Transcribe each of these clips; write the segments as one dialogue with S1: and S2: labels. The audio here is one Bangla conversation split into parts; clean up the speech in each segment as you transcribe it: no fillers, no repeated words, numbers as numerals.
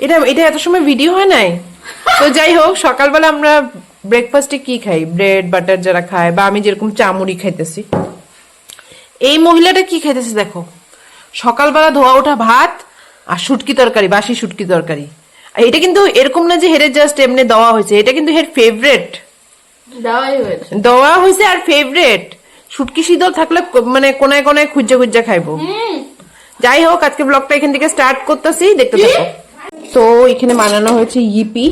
S1: এটা এটা এত সময় ভিডিও হয় নাই। তো যাই হোক, সকালবেলা আমরা ব্রেকফাস্টে কি খাই, ব্রেড বাটার যারা খায়, বা আমি যেরকম চামুড়ি খাইতেছি, এই মহিলাটা কি খাইতেছে দেখো, সকালবেলা ধোয়া ওঠা ভাত আর শুটকি তরকারি, বাসি শুটকি তরকারি। আর এটা কিন্তু এরকম না যে হেরে জাস্ট এমনি দেওয়া হয়েছে, এটা কিন্তু হের ফেভারেট দেওয়া হয়েছে। আর ফেভারেট শুটকি শীতল থাকলে মানে কোনায় কোনায় খুঁজা খুঁজা খাইবো। যাই হোক, আজকে ব্লগটা এখান থেকে স্টার্ট করতেছি, দেখতে থাকো। তো এখানে বানানো হয়েছে ইপি।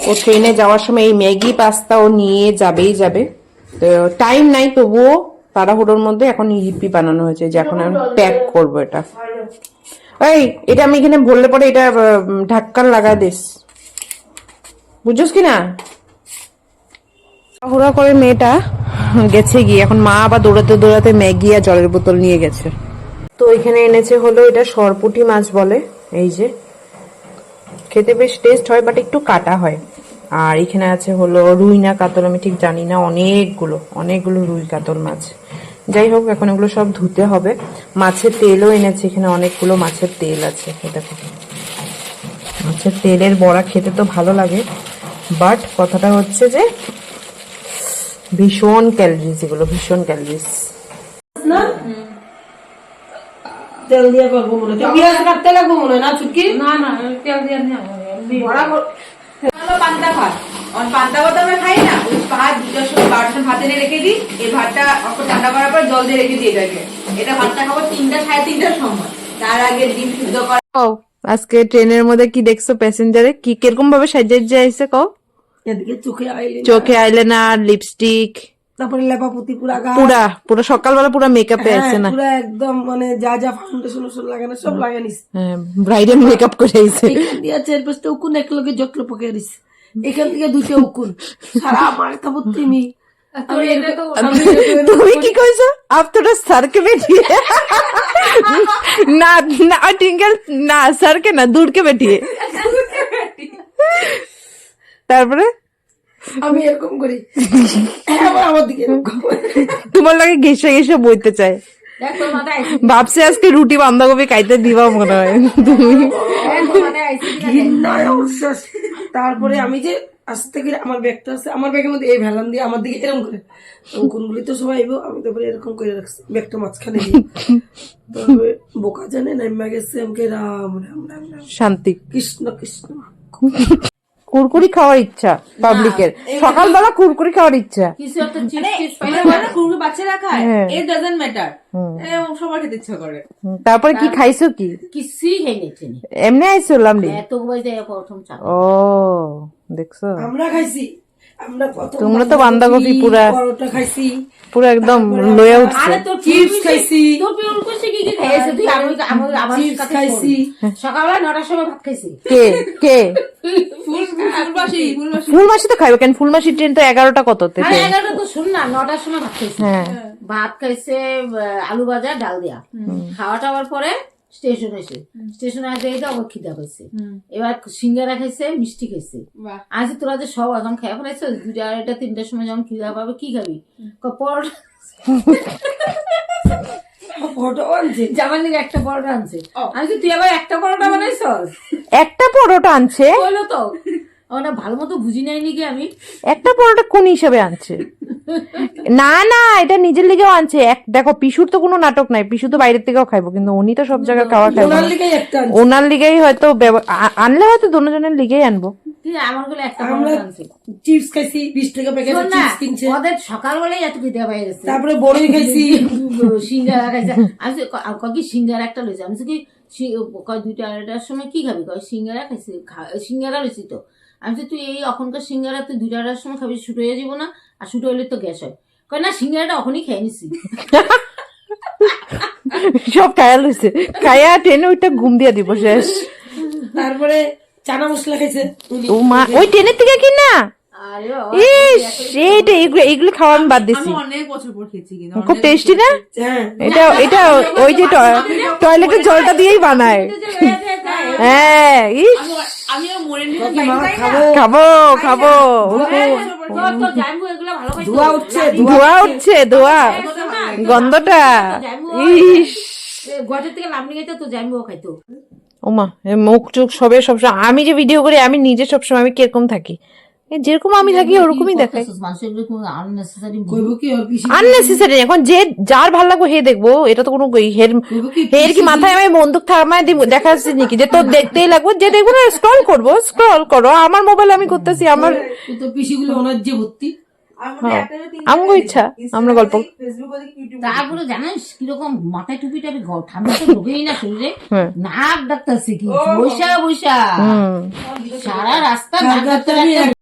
S1: ও ট্রেনে যাওয়ার সময় এই ম্যাগি পাস্তা ও নিয়ে যাবেই যাবে, তো টাইম নাই, তবুও তাড়াহুড়োর মধ্যে এখন ইপি বানানো হয়েছে, যে এখন আমি প্যাক করবো এটা। এই এটা আমি এখানে বললে পরে এটা ঢাক্কান লাগা দিস, বুঝছস কি না? তাড়াহুড়া করে মেয়েটা গেছে গিয়ে, এখন মা আবার দৌড়াতে দৌড়াতে ম্যাগি আর জলের বোতল নিয়ে গেছে। তো এখানে এনেছে হলো এটা সরপুঁটি মাছ বলে, এই যে খেতে বেশ টেস্ট হয়, বাট একটু কাটা হয়। আর এখানে আছে হলো রুই না কাতল, আমি ঠিক জানি না, অনেকগুলো রুই কাতল মাছ। যাই হোক, এখন এগুলো সব ধুতে হবে। মাছের তেলও এনেছে, এখানে অনেকগুলো মাছের তেল আছে। দেখো, মাছের তেলের বড়া খেতে তো ভালো লাগে, বাট কথাটা হচ্ছে যে ভীষণ ক্যালোরিজ, এগুলো ভীষণ ক্যালোরিজ।
S2: তেল দিয়ে করবো মনে হয়, পেঁয়াজ কাটতে লাগবো মনে হয় না চুটকি?
S3: না না তেল দিয়ে পান্তা ভাত, পান্তা ভাত আমরা খাই না, ওই ভাত 2টার সময় 12টার ভাত এনে রেখে দিই, এই ভাতটা অল্প ঠান্ডা করার পর জল দিয়ে রেখে দিই এটাকে। এটা ভাতটা খাবো 3টা 3:30টার সময়, তার আগে ডিম সিদ্ধ করা।
S1: আজকে ট্রেনের মধ্যে কি দেখছো প্যাসেঞ্জারে, কি কিরকম ভাবে সাজিয়ে আইছে কও?
S2: এদিকে
S1: চোখে আইলাইনার, লিপস্টিক,
S2: তারপরে লেপাপুতি পুরা গা,
S1: পুরা সকালবেলা পুরা মেকআপে আছে না,
S2: পুরা একদম মানে যা যা ফাউন্ডেশন লাগানো সব লাগানিস,
S1: ব্রাইডাল মেকআপ করে আইছে।
S2: এখান দিয়ে 4-5টা উকুন একলগে জটলো পকে দিস, এখান থেকে 2টা উকুন সারা মাথা ভর্তি মি।
S1: তুমি কি কইছো? আপ তোরা স্যারকে বেঠিয়ে না না টিঙ্গল না, স্যারকে না, দূরকে বেঠিয়ে। তারপরে
S2: আমি এরকম করি, আবার আমার দিকে
S1: তোমার লাগে ঘেসে ঘেসে বইতে চায়। ভাবছি আজকে রুটি বাঁধাকপি খাইতে দিবা মনে হয় তুমি।
S2: তারপরে আমি যে আস্তে করে আমার ব্যাগটা আছে, আমার ব্যাগের মধ্যে এই ভ্যালান দিয়ে আমার দিকে এরকম করে, কোনগুলি তো সবাই আইবো, আমি তারপরে এরকম করে রাখছি ব্যাগটা মাঝখানে দিয়ে। তারপরে বোকা জানে নাইমা গেছে, আমাকে রাম রাম রাম রাম
S1: শান্তি,
S2: কৃষ্ণ কৃষ্ণ।
S1: কুরকুরি খাওয়ার ইচ্ছা পাবলিকের, সকালবেলা কুরকুরি খাওয়ার ইচ্ছা।
S3: কিছু একটা চিপস পাইলে হয় না, কুরকুরি বাচ্চারা খায়, it doesn't matter, সবার খেতে ইচ্ছা করে।
S1: তারপরে কি খাইছো? কি
S3: কিছুই খাইনি,
S1: এমনি আইছো লামডি?
S3: এত বইতে প্রথম চা।
S1: ও দেখছো,
S2: আমরা খাইছি, আমরা
S1: তোমরা তো বাঁধাকপি পুরা
S2: পরোটা খাইছি,
S1: পুরা একদম লয়ে উঠছে।
S3: আরে তোর
S2: চিপস খাইছি,
S3: তোর পিউর কইছে কি কি খাইছে তুই? আমার
S2: চিপস খাইছি,
S3: সকালবেলা 9টার সময় ভাত খাইছি।
S1: কে কে
S3: ফুলবাসী
S1: ফুলমাসি তো খাইবে কেন? ফুলমাসির ট্রেন তো 11টা কততে?
S3: 11টা তো শুন না, 9টার সময় ভাত খাইছি। ভাত খাইছে আলু ভাজা ডাল দিয়া, খাওয়া টাওয়ার পরে স্টেশনে আসে আবার খিদা পাইছে, এবার সিঙ্গারা খাইছে, মিষ্টি খাইছে। আজ তোরা যে সব এখন খাই ফেলাইছো, 2টা 2:30 3টার সময় যখন খিদা পাবে কি খাবি? পরোটা জামার লিগে একটা পরোটা আনছে। আমি তুই আবার একটা পরোটা বানাইছ?
S1: একটা পরোটা আনছে
S3: বললো তো, ওটা ভালো মতো বুঝি নাই নাকি আমি।
S1: একটা পরোটা কোন হিসাবে আনছে? না না, এটা নিজের লিগেও আনছে। দেখো, পিসুর তো কোনো নাটক নাই, পিসু তো বাইরের থেকেও খাইবো, কিন্তু উনি তো সব জায়গায় খাওয়া খাইবো, ওনার লিগেই হয়তো আনলে হয়তো দুজনের লিগেই আনবো।
S3: আমার গুলো একটা পরোটা আনছে।
S2: চিপস খাইছি 20 টাকা প্যাকেট চিপস কিনছে,
S3: ওদের সকালবেলায় এত খিদে পেয়ে গেছে।
S2: তারপরে বড়ই খাইছি,
S3: সিঙ্গারা খাইছে। আমি কি সিঙ্গারা একটা লইছে, আমি কি 2টা 2:30টার সময় কি খাবি? সিঙ্গারা খাইছি, সিঙ্গারা লইছি তো। আমি তুই এই এখনকার সিঙ্গারা তুই 2টা 2:30টার সময় খাবি, শুট হয়ে যাবো না? আর শুট হইলে তো গ্যাস হয়। কয় না, সিঙ্গারাটা ওখানেই খেয়ে নিছি।
S1: সব খায়া লইছে, খায়া ট্রেনে ওইটা ঘুম দিয়া দিব শেষ।
S2: তারপরে চানা মশলা খাইছে।
S1: ও মা, ওই ট্রেনের থেকে কি না? এগুলো খাওয়া আমি বাদ দিছি,
S3: অনেক বছর পর খেয়েছি,
S1: খুব টেস্টি না? এটা এটা ওই যে টয়লেটের জলটা দিয়েই বানায়। হ্যাঁ, খাবো খাবো,
S2: ধোয়া উঠছে,
S1: ধোয়া গন্ধটা, ইস
S3: গোয়াটের থেকে লামনি খাইতো তো জাইমবো খাইতো।
S1: ওমা মুখ চোখ সবসময় আমি যে ভিডিও করি আমি নিজে সবসময় আমি কিরকম থাকি যেরকম আমি থাকি ওরকমই দেখাই।
S2: কইব কি ওর পিসি
S1: আননেসেসারি এখন যে যার ভালো লাগবে হে দেখবো, এটা তো কোনো হের কি মাথায় আমি বন্দুক থামায় দিব দেখা যাচ্ছে নাকি যে তোর দেখতেই লাগবে, যে দেখবো না স্ক্রল করবো, স্ক্রল করো, আমার মোবাইল আমি করতেছি আমার
S2: তো পিসিগুলো ওনার যে ভর্তি
S1: আমগো ইচ্ছা আমরা গল্প।
S3: তারপরে জানিস কিরকম মাথায় টুপি টাপি ঠান্ডা তো ঢুকেই না শরীরে, নাক ডাক্তারছে কি বৈশা বৈশা সারা রাস্তা নাক ডাক্তার